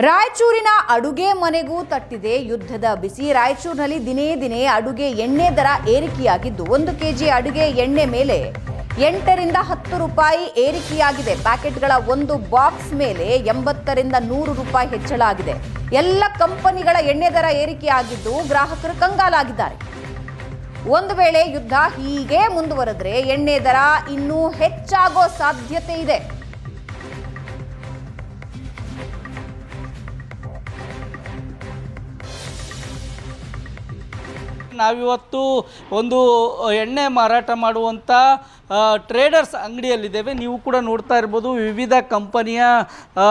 ರಾಯಚೂರಿನ ಅಡುಗೆ ಮನೆಗೂ ತಟ್ಟಿದೆ ಯುದ್ಧದ ಬಿಸಿ. ರಾಯಚೂರಿನಲ್ಲಿ ದಿನೇ ದಿನೇ ಅಡುಗೆ ಎಣ್ಣೆ ದರ ಏರಿಕೆಯಾಗಿದ್ದು 1 ಕೆಜಿ ಅಡುಗೆ ಎಣ್ಣೆ ಮೇಲೆ 8 ರಿಂದ 10 ರೂಪಾಯಿ ಏರಿಕೆಯಾಗಿದೆ. ಪ್ಯಾಕೆಟ್ಗಳ ಒಂದು ಬಾಕ್ಸ್ ಮೇಲೆ 80 ರಿಂದ 100 ರೂಪಾಯಿ ಹೆಚ್ಚಳ ಆಗಿದೆ. ಎಲ್ಲ ಕಂಪನಿಗಳ ಎಣ್ಣೆ ದರ ಏರಿಕೆಯಾಗಿದ್ದು ಗ್ರಾಹಕರು ಕಂಗಾಲಾಗಿದ್ದಾರೆ. ಒಂದು ವೇಳೆ ಯುದ್ಧ ಹೀಗೆ ಮುಂದುವರೆದರೆ ಎಣ್ಣೆ ದರ ಇನ್ನೂ ಹೆಚ್ಚಾಗೋ ಸಾಧ್ಯತೆ ಇದೆ. ನಾವಿವತ್ತು ಒಂದು ಎಣ್ಣೆ ಮಾರಾಟ ಮಾಡುವಂಥ ಟ್ರೇಡರ್ಸ್ ಅಂಗಡಿಯಲ್ಲಿದ್ದೇವೆ. ನೀವು ಕೂಡ ನೋಡ್ತಾ ಇರ್ಬೋದು, ವಿವಿಧ ಕಂಪನಿಯ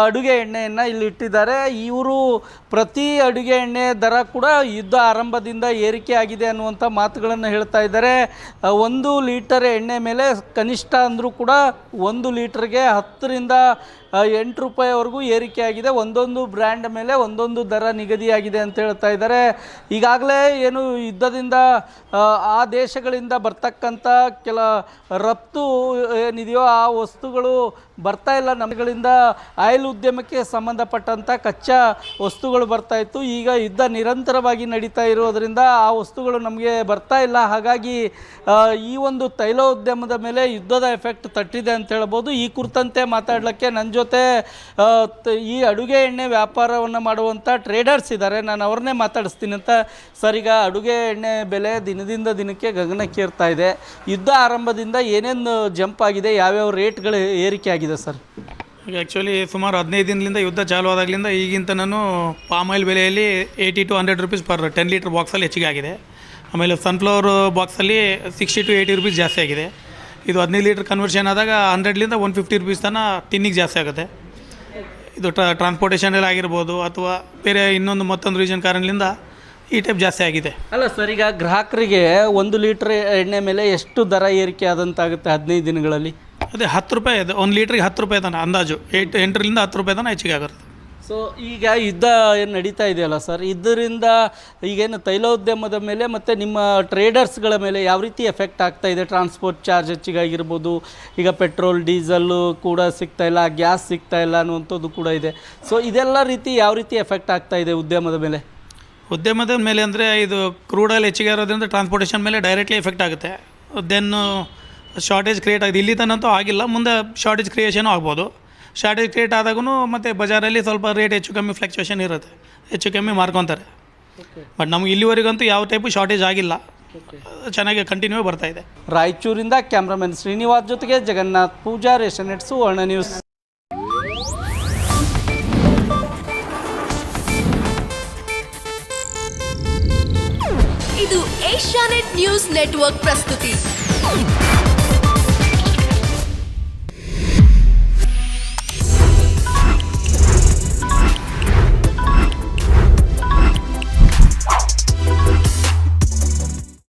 ಅಡುಗೆ ಎಣ್ಣೆಯನ್ನು ಇಲ್ಲಿ ಇಟ್ಟಿದ್ದಾರೆ. ಇವರು ಪ್ರತಿ ಅಡುಗೆ ಎಣ್ಣೆ ದರ ಕೂಡ ಯುದ್ಧ ಆರಂಭದಿಂದ ಏರಿಕೆ ಆಗಿದೆ ಅನ್ನುವಂಥ ಮಾತುಗಳನ್ನು ಹೇಳ್ತಾ ಇದ್ದಾರೆ. 1 ಲೀಟರ್ ಎಣ್ಣೆ ಮೇಲೆ ಕನಿಷ್ಠ ಅಂದರೂ ಕೂಡ 1 ಲೀಟರ್ಗೆ 10 ರಿಂದ 8 ರೂಪಾಯಿವರೆಗೂ ಏರಿಕೆ ಆಗಿದೆ. ಒಂದೊಂದು ಬ್ರ್ಯಾಂಡ್ ಮೇಲೆ ಒಂದೊಂದು ದರ ನಿಗದಿಯಾಗಿದೆ ಅಂತ ಹೇಳ್ತಾ ಇದ್ದಾರೆ. ಈಗಾಗಲೇ ಏನು ಯುದ್ಧದಿಂದ ಆ ದೇಶಗಳಿಂದ ಬರ್ತಕ್ಕಂಥ ಕೆಲ ರಫ್ತು ಏನಿದೆಯೋ ಆ ವಸ್ತುಗಳು ಬರ್ತಾ ಇಲ್ಲ. ನಮ್ಮಗಳಿಂದ ಆಯಿಲ್ ಉದ್ಯಮಕ್ಕೆ ಸಂಬಂಧಪಟ್ಟಂಥ ಕಚ್ಚಾ ವಸ್ತುಗಳು ಬರ್ತಾ ಇತ್ತು. ಈಗ ಯುದ್ಧ ನಿರಂತರವಾಗಿ ನಡೀತಾ ಇರೋದರಿಂದ ಆ ವಸ್ತುಗಳು ನಮಗೆ ಬರ್ತಾ ಇಲ್ಲ. ಹಾಗಾಗಿ ಈ ಒಂದು ತೈಲೋದ್ಯಮದ ಮೇಲೆ ಯುದ್ಧದ ಎಫೆಕ್ಟ್ ತಟ್ಟಿದೆ ಅಂತ ಹೇಳ್ಬೋದು. ಈ ಕುರಿತಂತೆ ಮಾತಾಡಲಿಕ್ಕೆ ನನ್ನ ಜೊತೆ ಈ ಅಡುಗೆ ಎಣ್ಣೆ ವ್ಯಾಪಾರವನ್ನು ಮಾಡುವಂಥ ಟ್ರೇಡರ್ಸ್ ಇದ್ದಾರೆ. ನಾನು ಅವ್ರನ್ನೇ ಮಾತಾಡಿಸ್ತೀನಿ ಅಂತ. ಸರ್, ಈಗ ಅಡುಗೆ ಎಣ್ಣೆ ಬೆಲೆ ದಿನದಿಂದ ದಿನಕ್ಕೆ ಗಗನಕ್ಕೇರ್ತಾ ಇದೆ. ಯುದ್ಧ ಆರಂಭದಿಂದ ಏನೇನು ಜಂಪ್ ಆಗಿದೆ, ಯಾವ್ಯಾವ ರೇಟ್ಗಳು ಏರಿಕೆ ಆಗಿದೆ ಸರ್? ಈಗ ಆ್ಯಕ್ಚುಲಿ ಸುಮಾರು 15 ದಿನದಿಂದ ಯುದ್ಧ ಚಾಲು ಆದಾಗಲಿಂದ ಈಗಿಂತ ನಾನು ಪಾಮ್ ಆಯಿಲ್ ಬೆಲೆಯಲ್ಲಿ 80 to 100 ರೂಪೀಸ್ ಪರ್ 10 ಲೀಟ್ರ್ ಬಾಕ್ಸಲ್ಲಿ ಹೆಚ್ಚಿಗೆ ಆಗಿದೆ. ಆಮೇಲೆ ಸನ್ಫ್ಲವರ್ ಬಾಕ್ಸಲ್ಲಿ 60 to 80 ರೂಪೀಸ್ ಜಾಸ್ತಿ ಆಗಿದೆ. ಇದು 15 ಲೀಟ್ರ್ ಕನ್ವರ್ಷನ್ ಆದಾಗ 100ರಿಂದ 150 ರೂಪೀಸ್ ತನಕ ಟಿನ್ನಿಗೆ ಜಾಸ್ತಿ ಆಗುತ್ತೆ. ಇದು ಟ್ರಾನ್ಸ್ಪೋರ್ಟೇಷನಲ್ಲಿ ಆಗಿರ್ಬೋದು ಅಥವಾ ಬೇರೆ ಮತ್ತೊಂದು ರೀಸನ್ ಕಾರಣದಿಂದ ಈ ಟೈಪ್ ಜಾಸ್ತಿ ಆಗಿದೆ. ಅಲ್ಲ ಸರ್, ಈಗ ಗ್ರಾಹಕರಿಗೆ 1 ಲೀಟ್ರ್ ಎಣ್ಣೆ ಮೇಲೆ ಎಷ್ಟು ದರ ಏರಿಕೆ ಆದಂತಾಗುತ್ತೆ 15 ದಿನಗಳಲ್ಲಿ? ಅದೇ 10 ರೂಪಾಯಿ ಇದೆ. 1 ಲೀಟ್ರಿಗೆ 10 ರೂಪಾಯಿ ತನಕ ಅಂದಾಜು 8 ರಿಂದ 10 ರೂಪಾಯಿ ತನಕ ಹೆಚ್ಚಿಗೆ ಆಗುತ್ತೆ. ಸೊ ಈಗ ಯುದ್ಧ ಏನು ನಡೀತಾ ಇದೆಯಲ್ಲ ಸರ್, ಇದರಿಂದ ಈಗೇನು ತೈಲೋದ್ಯಮದ ಮೇಲೆ ಮತ್ತು ನಿಮ್ಮ ಟ್ರೇಡರ್ಸ್ಗಳ ಮೇಲೆ ಯಾವ ರೀತಿ ಎಫೆಕ್ಟ್ ಆಗ್ತಾ ಇದೆ? ಟ್ರಾನ್ಸ್ಪೋರ್ಟ್ ಚಾರ್ಜ್ ಹೆಚ್ಚಿಗಾಗಿರ್ಬೋದು, ಈಗ ಪೆಟ್ರೋಲ್ ಡೀಸಲ್ಲು ಕೂಡ ಸಿಗ್ತಾ ಇಲ್ಲ, ಗ್ಯಾಸ್ ಸಿಗ್ತಾ ಇಲ್ಲ ಅನ್ನುವಂಥದ್ದು ಕೂಡ ಇದೆ. ಸೊ ಇದೆಲ್ಲ ರೀತಿ ಯಾವ ರೀತಿ ಎಫೆಕ್ಟ್ ಆಗ್ತಾ ಇದೆ ಉದ್ಯಮದ ಮೇಲೆ? ಉದ್ಯಮದ ಮೇಲೆ ಅಂದರೆ ಇದು ಕ್ರೂಡ್ ಆಯಿಲ್ ಹೆಚ್ಚಿಗೆ ಇರೋದ್ರಿಂದ ಟ್ರಾನ್ಸ್ಪೋರ್ಟೇಷನ್ ಮೇಲೆ ಡೈರೆಕ್ಟ್ಲಿ ಎಫೆಕ್ಟ್ ಆಗುತ್ತೆ. ದೆನ್ ಶಾರ್ಟೇಜ್ ಕ್ರಿಯೇಟ್ ಆಗಿದೆ. ಇಲ್ಲಿ ತನಂತೂ ಆಗಿಲ್ಲ, ಮುಂದೆ ಶಾರ್ಟೇಜ್ ಕ್ರಿಯೇಷನು ಆಗ್ಬೋದು. ಶಾರ್ಟೇಜ್ ಕ್ರಿಯೇಟ್ ಆದಾಗೂ ಮತ್ತು ಬಜಾರಲ್ಲಿ ಸ್ವಲ್ಪ ರೇಟ್ ಹೆಚ್ಚು ಕಮ್ಮಿ ಫ್ಲಕ್ಚುಯೇಷನ್ ಇರುತ್ತೆ, ಹೆಚ್ಚು ಕಮ್ಮಿ ಮಾರ್ಕೊತಾರೆ. ಬಟ್ ನಮ್ಗೆ ಇಲ್ಲಿವರೆಗಂತೂ ಯಾವ ಟೈಪು ಶಾರ್ಟೇಜ್ ಆಗಿಲ್ಲ, ಚೆನ್ನಾಗಿ ಕಂಟಿನ್ಯೂ ಬರ್ತಾ ಇದೆ. ರಾಯಚೂರಿಂದ ಕ್ಯಾಮ್ರಾಮನ್ ಶ್ರೀನಿವಾಸ್ ಜೊತೆಗೆ ಜಗನ್ನಾಥ್ ಪೂಜಾರ್, ಏಷ್ಯಾನೆಟ್ ಸುವರ್ಣ ನ್ಯೂಸ್. ಇದು ಏಷ್ಯಾನೆಟ್ ನ್ಯೂಸ್ ನೆಟ್ವರ್ಕ್ ಪ್ರಸ್ತುತಿ.